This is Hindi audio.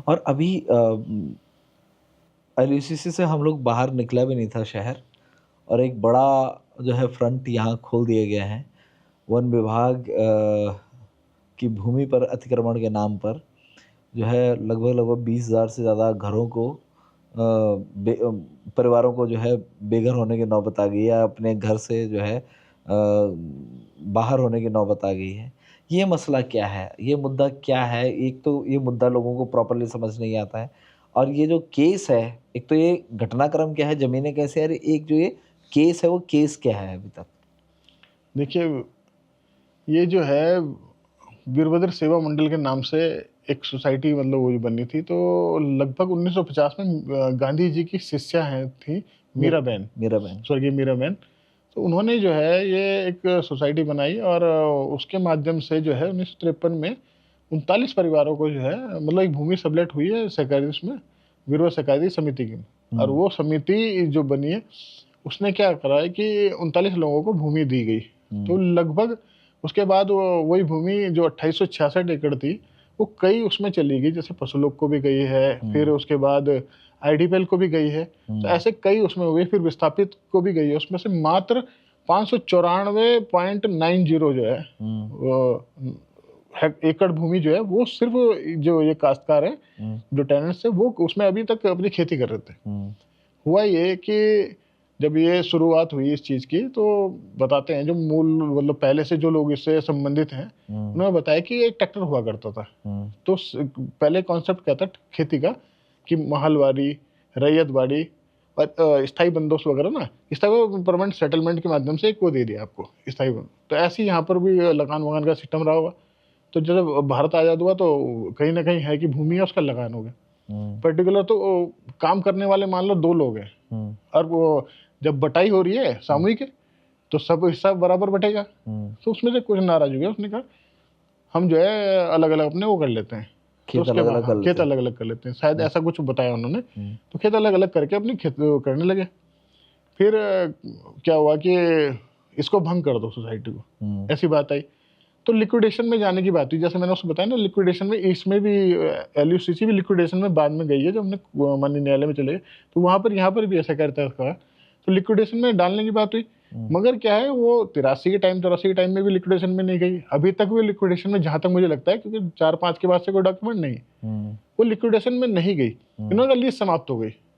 और अभी एलयूसीसी से हम लोग बाहर निकला भी नहीं था शहर, और एक बड़ा जो है फ्रंट यहाँ खोल दिया गया है। वन विभाग की भूमि पर अतिक्रमण के नाम पर जो है लगभग 20,000 से ज़्यादा घरों को परिवारों को जो है बेघर होने की नौबत आ गई है, अपने घर से जो है बाहर होने की नौबत आ गई है। ये मसला क्या है? ये मुद्दा क्या है? एक तो ये मुद्दा लोगों को प्रॉपर्ली समझ नहीं आता है, और ये जो केस है, एक तो ये घटनाक्रम क्या है, ज़मीनें कैसे हैं, और एक जो ये केस है, वो केस क्या है अभी तक? देखिए, ये जो है वीरभद्र सेवा मंडल के नाम से एक सोसाइटी मतलब वो जो बनी थी, तो लगभग 1950 में गांधी जी की शिष्या हैं थी मीराबेन, मीराबेन। स्वर्गीय मीराबेन। तो उन्होंने जो है ये एक सोसाइटी बनाई और उसके माध्यम से जो है 1953 में 39 परिवारों को जो है मतलब एक भूमि सबलेट हुई है सहकारी उसमें, वीरभद्र सहकारी समिति की। और वो समिति जो बनी है उसने क्या करा है कि 39 लोगों को भूमि दी गई। तो लगभग उसके बाद वही भूमि जो 2866 एकड़ थी वो कई उसमें चली गई, जैसे पशुलोक को भी गई है, फिर उसके बाद आईडीपीएल को भी गई है। तो ऐसे कई उसमें हुए, फिर विस्थापित को भी गई है। उसमें से मात्र 594.90 जो है वो एकड़ भूमि जो है वो सिर्फ जो ये काश्तकार है, जो टेनेंट्स है, वो उसमें अभी तक अपनी खेती कर रहे थे। हुआ ये कि जब ये शुरुआत हुई इस चीज़ की, तो बताते हैं जो मूल मतलब पहले से जो लोग इससे संबंधित हैं उन्होंने बताया कि एक ट्रैक्टर हुआ करता था। तो पहले कॉन्सेप्ट क्या था खेती का कि महलवाड़ी, रैयतवाड़ी और स्थायी बंदोबस्त वगैरह ना, स्थायी परमानेंट सेटलमेंट के माध्यम से एक वो दे दिया आपको स्थायी बंद। तो ऐसे ही यहाँ पर भी लगान वगान का सिस्टम रहा होगा। तो जब भारत आज़ाद हुआ तो कहीं ना कहीं है कि भूमि है उसका लगान हो गया पर्टिकुलर। तो काम करने वाले मान लो 2 लोग हैं, और वो जब बटाई हो रही है सामूहिक है तो सब हिस्सा बराबर बटेगा। तो उसमें से कुछ नाराज हो गया, उसने कहा हम जो है अलग अलग अपने वो कर लेते हैं। तो खेत उसके अलग बाद अलग कर खेत लेते हैं। अलग अलग कर लेते हैं, शायद ऐसा कुछ बताया उन्होंने। तो खेत अलग अलग करके अपनी खेत करने लगे। फिर क्या हुआ कि इसको भंग कर दो सोसाइटी को, ऐसी बात आई। तो लिक्विडेशन में जाने की बात हुई, जैसे मैंने उसको बताया ना, लिक्विडेशन में इसमें भी एलयूसीसी भी लिक्विडेशन में बाद में गई है, जब हमने माननीय न्यायालय में चले गए तो वहाँ पर यहाँ पर भी ऐसा करता था। तो लिक्विडेशन में डालने की बात हुई, मगर क्या है वो 83 के टाइम में भी लिक्विडेशन में नहीं गई। अभी तक वो लिक्विडेशन में, जहाँ तक मुझे लगता है, क्योंकि 4-5 के बाद से कोई डॉक्यूमेंट नहीं, वो लिक्विडेशन में नहीं गई। इन्होंने लीज समाप्त हो गई।